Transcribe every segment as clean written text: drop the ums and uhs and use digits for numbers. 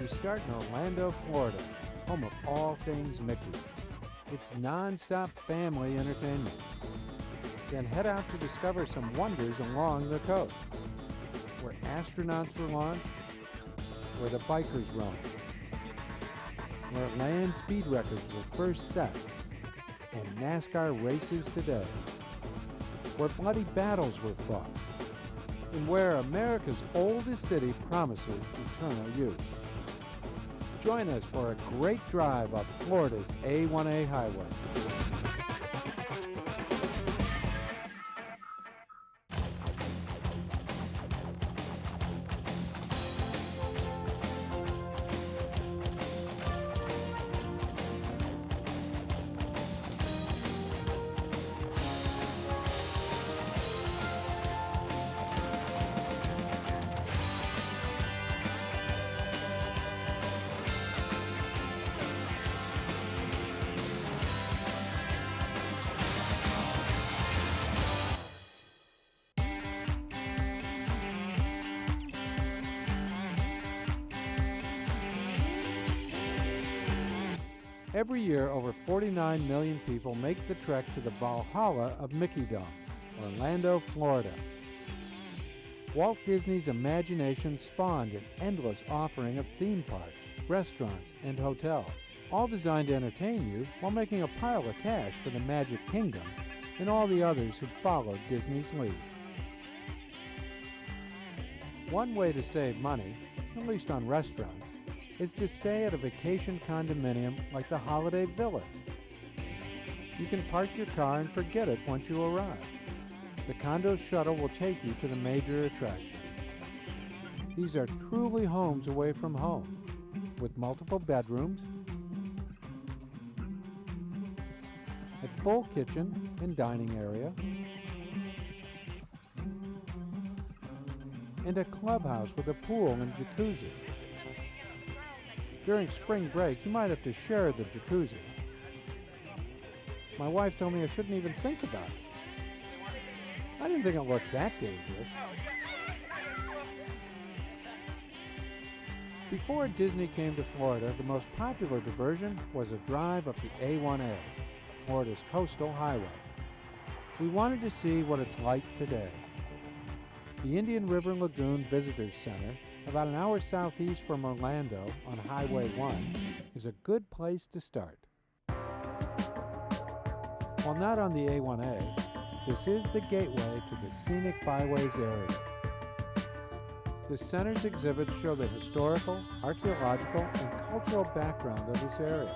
You start in Orlando, Florida, home of all things Mickey. It's non-stop family entertainment. Then head out to discover some wonders along the coast, where astronauts were launched, where the bikers roam, where land speed records were first set, and NASCAR races today, where bloody battles were fought, and where America's oldest city promises eternal youth. Join us for a great drive up Florida's A1A highway. Every year, over 49 million people make the trek to the Valhalla of Mickeydom, Orlando, Florida. Walt Disney's imagination spawned an endless offering of theme parks, restaurants, and hotels, all designed to entertain you while making a pile of cash for the Magic Kingdom and all the others who followed Disney's lead. One way to save money, at least on restaurants, is to stay at a vacation condominium like the Holiday Villas. You can park your car and forget it once you arrive. The condo shuttle will take you to the major attractions. These are truly homes away from home, with multiple bedrooms, a full kitchen and dining area, and a clubhouse with a pool and jacuzzi. During spring break, you might have to share the jacuzzi. My wife told me I shouldn't even think about it. I didn't think it looked that dangerous. Before Disney came to Florida, the most popular diversion was a drive up the A1A, Florida's coastal highway. We wanted to see what it's like today. The Indian River Lagoon Visitors Center, about an hour southeast from Orlando on Highway 1, is a good place to start. While not on the A1A, this is the gateway to the Scenic Byways area. The center's exhibits show the historical, archaeological, and cultural background of this area.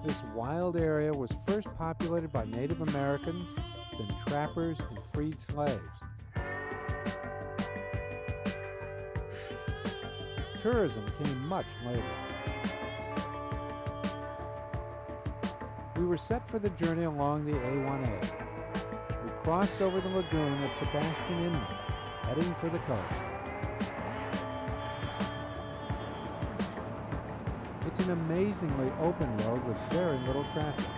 This wild area was first populated by Native Americans, then trappers and freed slaves. Tourism came much later. We were set for the journey along the A1A. We crossed over the lagoon at Sebastian Inlet, heading for the coast. It's an amazingly open road with very little traffic,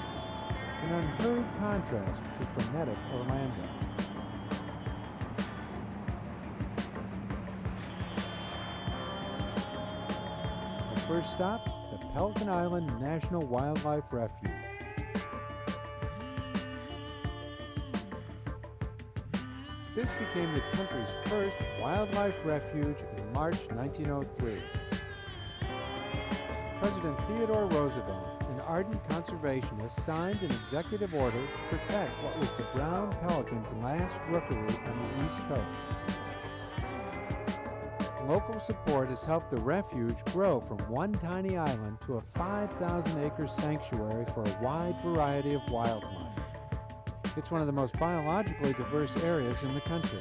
an unhurried contrast to frenetic Orlando. First stop, the Pelican Island National Wildlife Refuge. This became the country's first wildlife refuge in March 1903. President Theodore Roosevelt, an ardent conservationist, signed an executive order to protect what was the brown pelican's last rookery on the East Coast. Local support has helped the refuge grow from one tiny island to a 5,000-acre sanctuary for a wide variety of wildlife. It's one of the most biologically diverse areas in the country.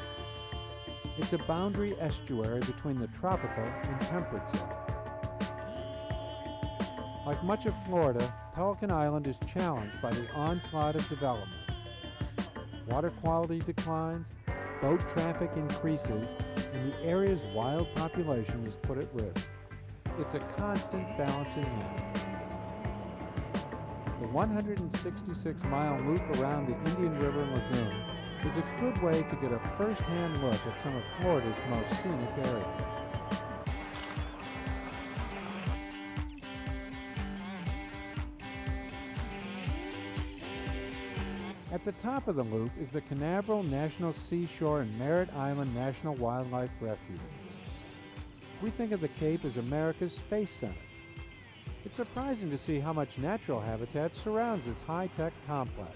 It's a boundary estuary between the tropical and temperate zones. Like much of Florida, Pelican Island is challenged by the onslaught of development. Water quality declines, boat traffic increases, and the area's wild population is put at risk. It's a constant balancing act. The 166-mile loop around the Indian River Lagoon is a good way to get a first-hand look at some of Florida's most scenic areas. At the top of the loop is the Canaveral National Seashore and Merritt Island National Wildlife Refuge. We think of the Cape as America's space center. It's surprising to see how much natural habitat surrounds this high-tech complex.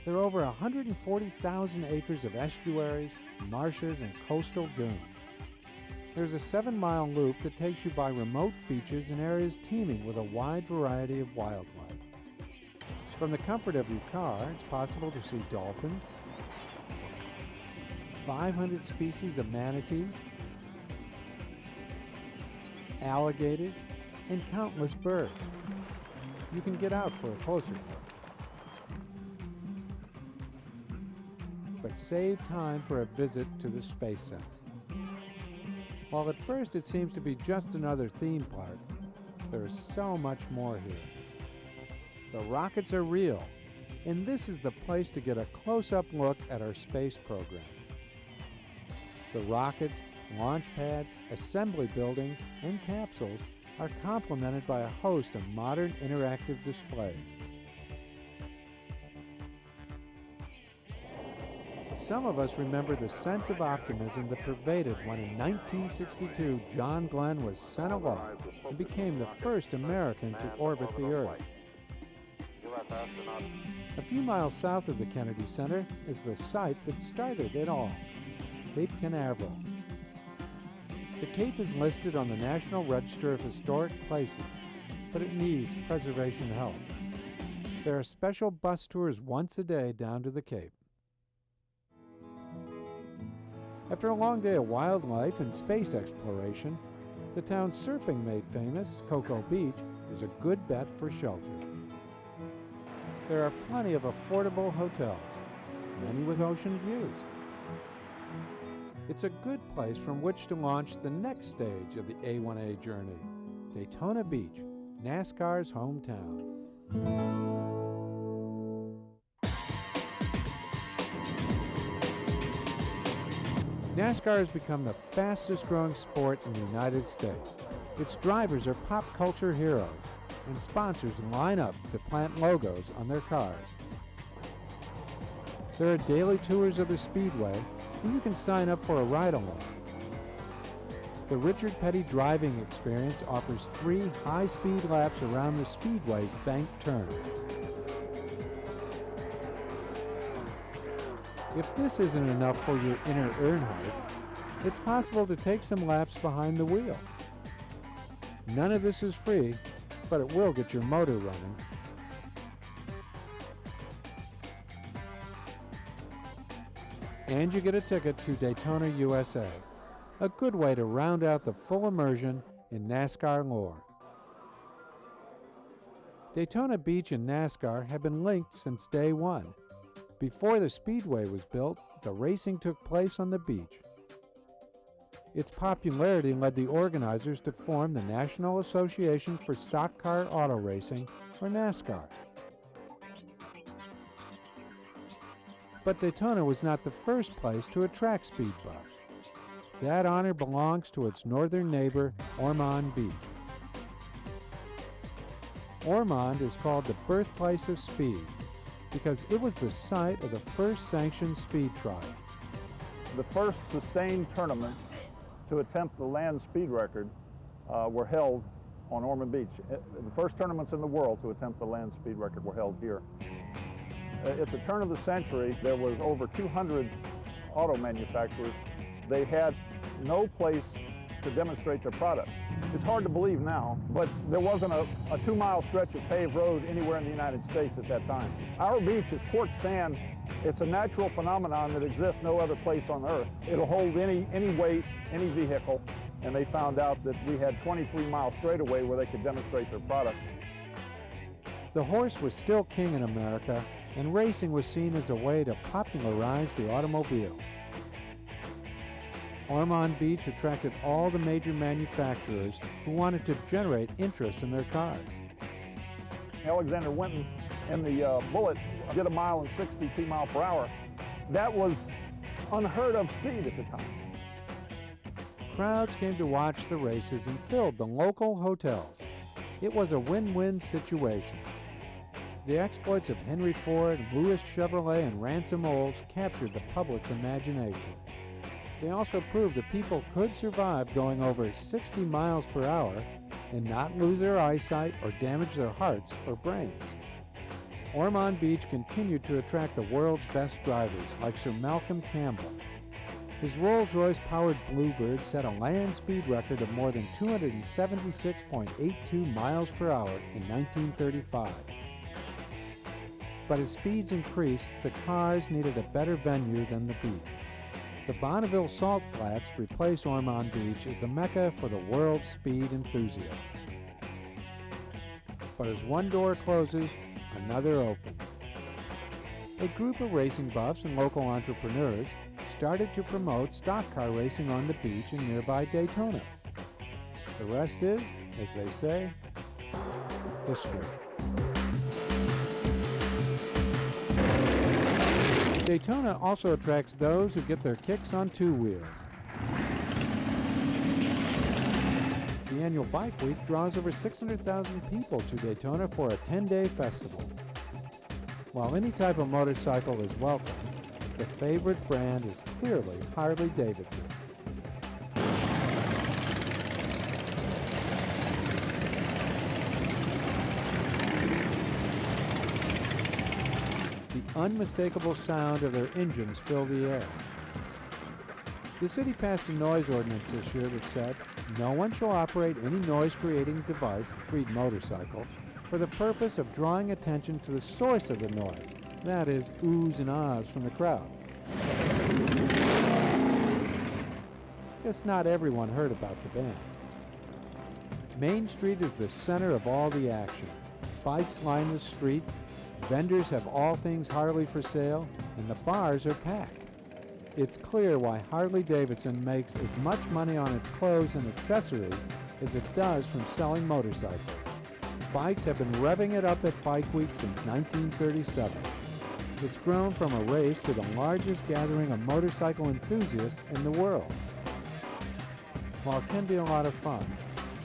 There are over 140,000 acres of estuaries, marshes, and coastal dunes. There's a 7-mile loop that takes you by remote beaches and areas teeming with a wide variety of wildlife. From the comfort of your car, it's possible to see dolphins, 500 species of manatees, alligators, and countless birds. You can get out for a closer look. But save time for a visit to the Space Center. While at first it seems to be just another theme park, there is so much more here. The rockets are real, and this is the place to get a close-up look at our space program. The rockets, launch pads, assembly buildings, and capsules are complemented by a host of modern interactive displays. Some of us remember the sense of optimism that pervaded when in 1962 John Glenn was sent aloft and became the first American to orbit the Earth. A few miles south of the Kennedy Center is the site that started it all, Cape Canaveral. The Cape is listed on the National Register of Historic Places, but it needs preservation help. There are special bus tours once a day down to the Cape. After a long day of wildlife and space exploration, the town surfing made famous, Cocoa Beach, is a good bet for shelter. There are plenty of affordable hotels, many with ocean views. It's a good place from which to launch the next stage of the A1A journey, Daytona Beach, NASCAR's hometown. NASCAR has become the fastest growing sport in the United States. Its drivers are pop culture heroes, and sponsors line up to plant logos on their cars. There are daily tours of the Speedway, and you can sign up for a ride-along. The Richard Petty driving experience offers 3 high-speed laps around the Speedway's banked turn. If this isn't enough for your inner Earnhardt, it's possible to take some laps behind the wheel. None of this is free, but it will get your motor running. And you get a ticket to Daytona, USA, a good way to round out the full immersion in NASCAR lore. Daytona Beach and NASCAR have been linked since day one. Before the Speedway was built, the racing took place on the beach. Its popularity led the organizers to form the National Association for Stock Car Auto Racing, or NASCAR. But Daytona was not the first place to attract speed buffs. That honor belongs to its northern neighbor, Ormand Beach. Ormand is called the birthplace of speed because it was the site of the first sanctioned speed trial. The first sustained tournaments to attempt the land speed record were held on Ormand Beach. The first tournaments in the world to attempt the land speed record were held here. At the turn of the century, there was over 200 auto manufacturers. They had no place to demonstrate their product. It's hard to believe now, but there wasn't a 2-mile stretch of paved road anywhere in the United States at that time. Our beach is quartz sand. It's a natural phenomenon that exists no other place on Earth. It'll hold any weight, any vehicle, and they found out that we had 23-mile straightaway where they could demonstrate their products. The horse was still king in America, and racing was seen as a way to popularize the automobile. Ormand Beach attracted all the major manufacturers who wanted to generate interest in their cars. Alexander Winton in the Bullet did 1 mile in 62 miles per hour. That was unheard of speed at the time. Crowds came to watch the races and filled the local hotels. It was a win-win situation. The exploits of Henry Ford, Louis Chevrolet, and Ransom Olds captured the public's imagination. They also proved that people could survive going over 60 miles per hour and not lose their eyesight or damage their hearts or brains. Ormand Beach continued to attract the world's best drivers, like Sir Malcolm Campbell. His Rolls-Royce powered Bluebird set a land speed record of more than 276.82 miles per hour in 1935. But as speeds increased, the cars needed a better venue than the beach. The Bonneville Salt Flats replaced Ormond Beach as the mecca for the world's speed enthusiasts. But as one door closes, another opens. A group of racing buffs and local entrepreneurs started to promote stock car racing on the beach in nearby Daytona. The rest is, as they say, history. Daytona also attracts those who get their kicks on two wheels. The annual Bike Week draws over 600,000 people to Daytona for a 10-day festival. While any type of motorcycle is welcome, the favorite brand is clearly Harley Davidson. The unmistakable sound of their engines fill the air. The city passed a noise ordinance this year that said, no one shall operate any noise-creating device, read motorcycle, for the purpose of drawing attention to the source of the noise, that is, oohs and ahs from the crowd. Guess not everyone heard about the ban. Main Street is the center of all the action. Bikes line the streets, vendors have all things Harley for sale, and the bars are packed. It's clear why Harley-Davidson makes as much money on its clothes and accessories as it does from selling motorcycles. Bikes have been revving it up at Bike Week since 1937. It's grown from a race to the largest gathering of motorcycle enthusiasts in the world. While it can be a lot of fun,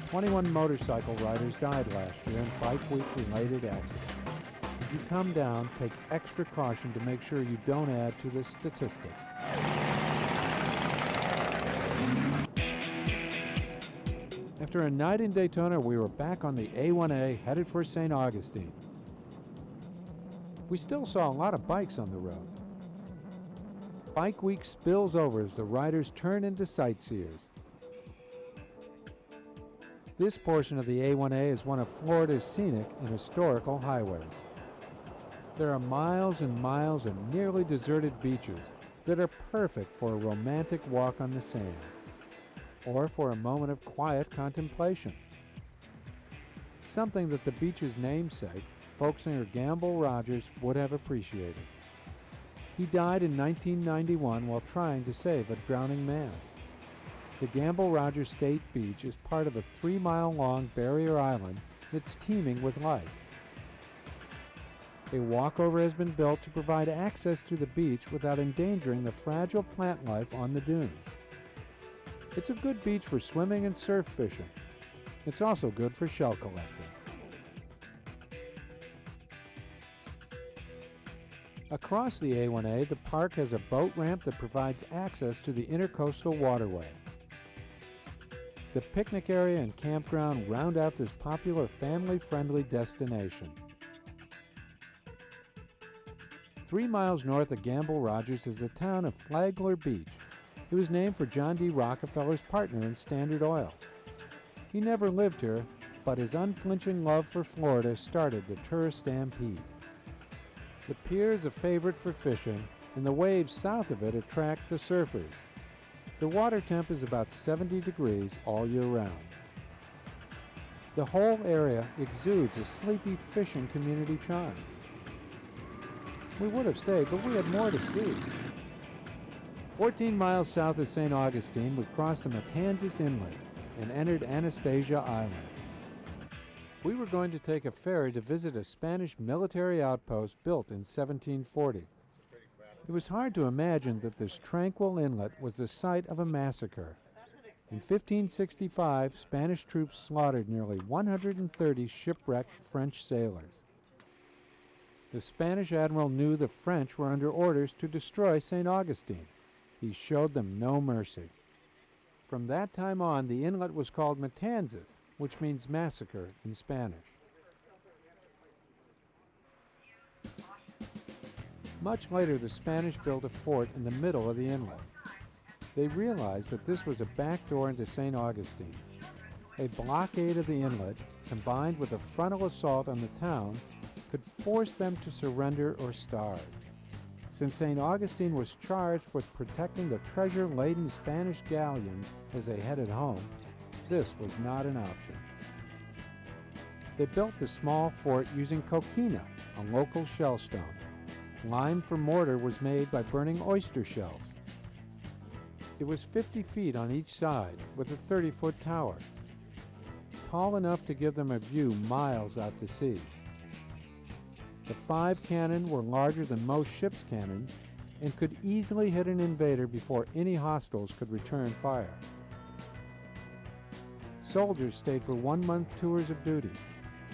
21 motorcycle riders died last year in Bike Week-related accidents. If you come down, take extra caution to make sure you don't add to the statistic. After a night in Daytona, we were back on the A1A headed for St. Augustine. We still saw a lot of bikes on the road. Bike Week spills over as the riders turn into sightseers. This portion of the A1A is one of Florida's scenic and historical highways. There are miles and miles of nearly deserted beaches that are perfect for a romantic walk on the sand, or for a moment of quiet contemplation. Something that the beach's namesake, folk singer Gamble Rogers, would have appreciated. He died in 1991 while trying to save a drowning man. The Gamble Rogers State Beach is part of a 3-mile-long barrier island that's teeming with life. A walkover has been built to provide access to the beach without endangering the fragile plant life on the dunes. It's a good beach for swimming and surf fishing. It's also good for shell collecting. Across the A1A, the park has a boat ramp that provides access to the Intercoastal Waterway. The picnic area and campground round out this popular family-friendly destination. 3 miles north of Gamble Rogers is the town of Flagler Beach. It was named for John D. Rockefeller's partner in Standard Oil. He never lived here, but his unflinching love for Florida started the tourist stampede. The pier is a favorite for fishing, and the waves south of it attract the surfers. The water temp is about 70 degrees all year round. The whole area exudes a sleepy fishing community charm. We would have stayed, but we had more to see. 14 miles south of St. Augustine, we crossed the Matanzas Inlet and entered Anastasia Island. We were going to take a ferry to visit a Spanish military outpost built in 1740. It was hard to imagine that this tranquil inlet was the site of a massacre. In 1565, Spanish troops slaughtered nearly 130 shipwrecked French sailors. The Spanish admiral knew the French were under orders to destroy St. Augustine. He showed them no mercy. From that time on, the inlet was called Matanzas, which means massacre in Spanish. Much later, the Spanish built a fort in the middle of the inlet. They realized that this was a back door into St. Augustine. A blockade of the inlet, combined with a frontal assault on the town, could force them to surrender or starve. Since St. Augustine was charged with protecting the treasure-laden Spanish galleons as they headed home, this was not an option. They built the small fort using coquina, a local shellstone. Lime for mortar was made by burning oyster shells. It was 50 feet on each side, with a 30-foot tower, tall enough to give them a view miles out to sea. The 5 cannon were larger than most ships' cannons and could easily hit an invader before any hostiles could return fire. Soldiers stayed for 1 month tours of duty,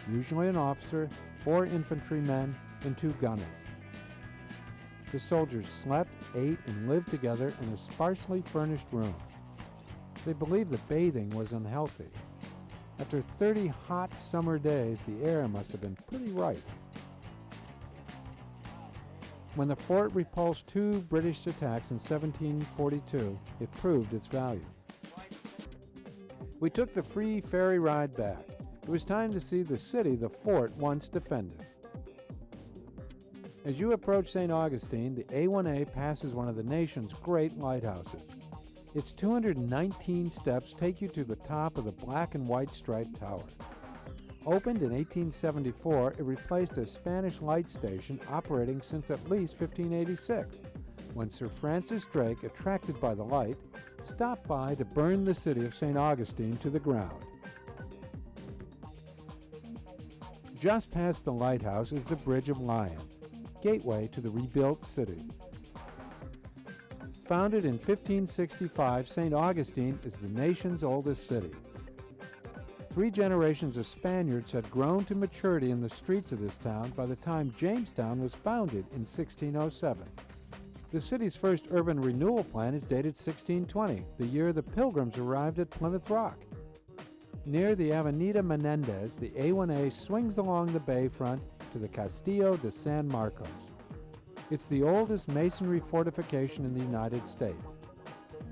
usually an officer, 4 infantrymen, and 2 gunners. The soldiers slept, ate, and lived together in a sparsely furnished room. They believed that bathing was unhealthy. After 30 hot summer days, the air must have been pretty ripe. When the fort repulsed 2 British attacks in 1742, it proved its value. We took the free ferry ride back. It was time to see the city the fort once defended. As you approach St. Augustine, the A1A passes one of the nation's great lighthouses. Its 219 steps take you to the top of the black and white striped tower. Opened in 1874, it replaced a Spanish light station operating since at least 1586, when Sir Francis Drake, attracted by the light, stopped by to burn the city of St. Augustine to the ground. Just past the lighthouse is the Bridge of Lions, gateway to the rebuilt city. Founded in 1565, St. Augustine is the nation's oldest city. 3 generations of Spaniards had grown to maturity in the streets of this town by the time Jamestown was founded in 1607. The city's first urban renewal plan is dated 1620, the year the Pilgrims arrived at Plymouth Rock. Near the Avenida Menendez, the A1A swings along the bayfront to the Castillo de San Marcos. It's the oldest masonry fortification in the United States.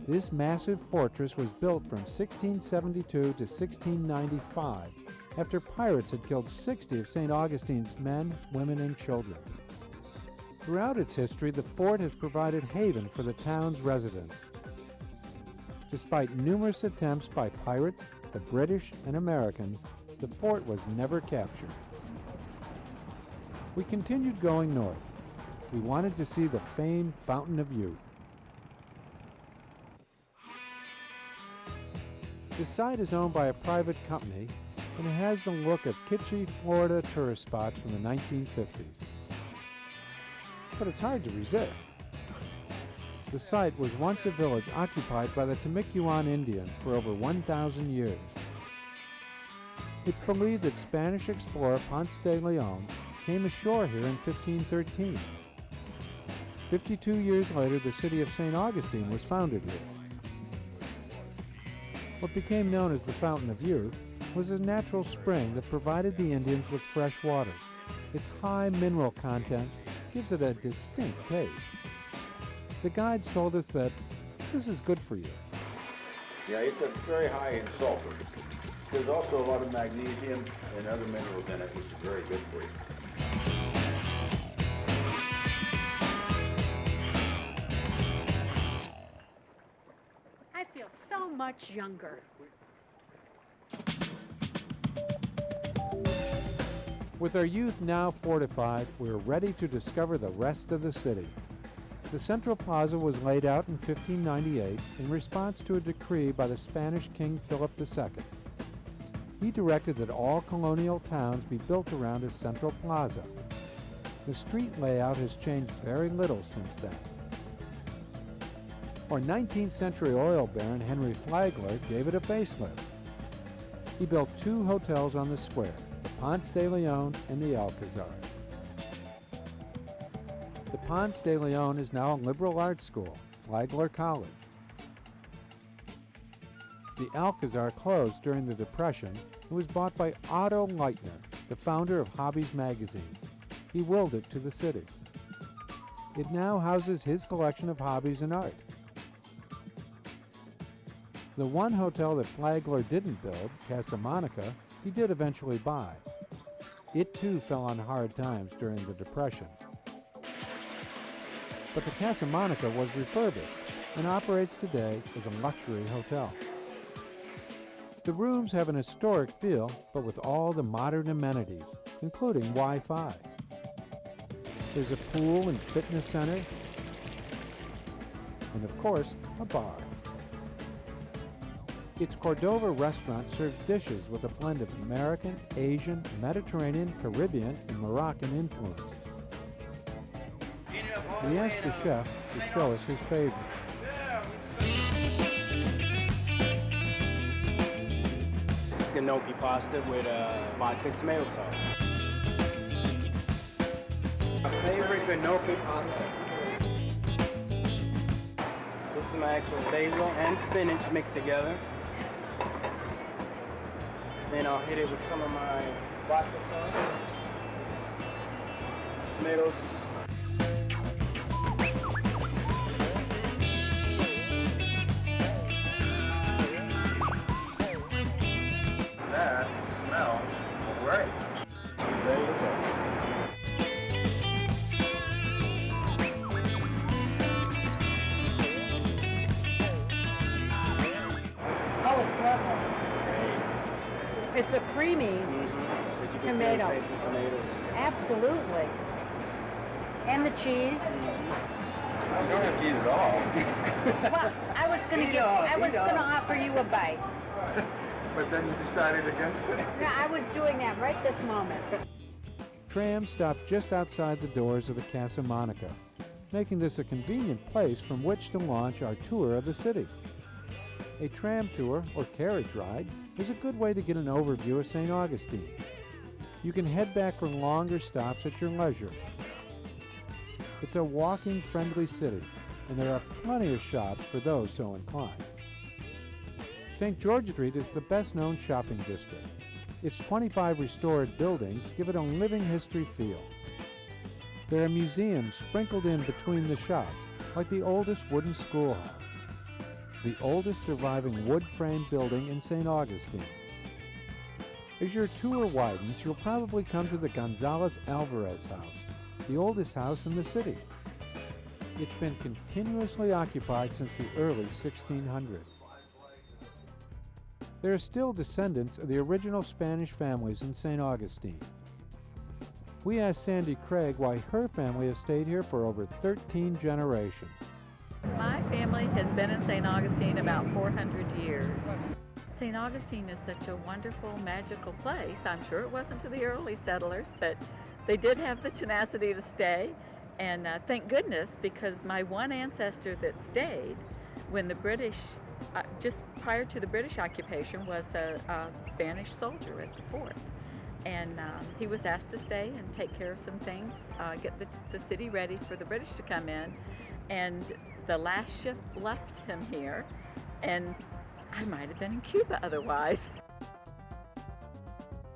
This massive fortress was built from 1672 to 1695 after pirates had killed 60 of St. Augustine's men, women, and children. Throughout its history, the fort has provided haven for the town's residents. Despite numerous attempts by pirates, the British, and Americans, the fort was never captured. We continued going north. We wanted to see the famed Fountain of Youth. The site is owned by a private company, and it has the look of kitschy Florida tourist spots from the 1950s. But it's hard to resist. The site was once a village occupied by the Temecula Indians for over 1,000 years. It's believed that Spanish explorer Ponce de Leon came ashore here in 1513. 52 years later, the city of St. Augustine was founded here. What became known as the Fountain of Youth was a natural spring that provided the Indians with fresh water. Its high mineral content gives it a distinct taste. The guides told us that this is good for you. Yeah, it's a very high in sulfur. There's also a lot of magnesium and other minerals in it, which is very good for you. I feel so much younger. With our youth now fortified, we're ready to discover the rest of the city. The Central Plaza was laid out in 1598 in response to a decree by the Spanish King Philip II. He directed that all colonial towns be built around a central plaza. The street layout has changed very little since then. Our 19th century oil baron Henry Flagler gave it a facelift. He built 2 hotels on the square, the Ponce de Leon and the Alcazar. The Ponce de Leon is now a liberal arts school, Flagler College. The Alcazar closed during the Depression and was bought by Otto Leitner, the founder of Hobbies magazine. He willed it to the city. It now houses his collection of hobbies and art. The one hotel that Flagler didn't build, Casa Monica, he did eventually buy. It too fell on hard times during the Depression. But the Casa Monica was refurbished and operates today as a luxury hotel. The rooms have an historic feel, but with all the modern amenities, including Wi-Fi. There's a pool and fitness center, and of course, a bar. Its Cordova restaurant serves dishes with a blend of American, Asian, Mediterranean, Caribbean, and Moroccan influences. We asked the chef to show us his favorite. This is gnocchi pasta with vodka tomato sauce. My favorite gnocchi pasta. This is my actual basil and spinach mixed together. Then I'll hit it with some of my vodka sauce, tomatoes. That smells great. Ready to go. Oh, it's lovely. It's a creamy But you can tomato. still taste the tomatoes. Absolutely. And the cheese. I don't have to eat it all. Well, I was gonna offer you a bite. But then you decided against it? No, I was doing that right this moment. Trams stop just outside the doors of the Casa Monica, making this a convenient place from which to launch our tour of the city. A tram tour, or carriage ride, is a good way to get an overview of St. Augustine. You can head back for longer stops at your leisure. It's a walking-friendly city, and there are plenty of shops for those so inclined. St. George Street is the best-known shopping district. Its 25 restored buildings give it a living history feel. There are museums sprinkled in between the shops, like the oldest wooden schoolhouse, the oldest surviving wood-frame building in St. Augustine. As your tour widens, you'll probably come to the Gonzalez Alvarez house, the oldest house in the city. It's been continuously occupied since the early 1600s. There are still descendants of the original Spanish families in St. Augustine. We asked Sandy Craig why her family has stayed here for over 13 generations. My family has been in St. Augustine about 400 years. St. Augustine is such a wonderful, magical place. I'm sure it wasn't to the early settlers, but they did have the tenacity to stay. And thank goodness, because my one ancestor that stayed when the British, just prior to the British occupation, was a Spanish soldier at the fort. And he was asked to stay and take care of some things, get the city ready for the British to come in. And the last ship left him here, and I might have been in Cuba otherwise.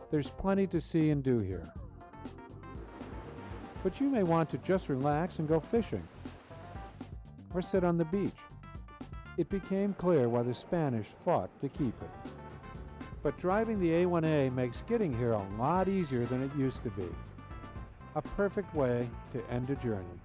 There's plenty to see and do here. But you may want to just relax and go fishing, or sit on the beach. It became clear why the Spanish fought to keep it. But driving the A1A makes getting here a lot easier than it used to be. A perfect way to end a journey.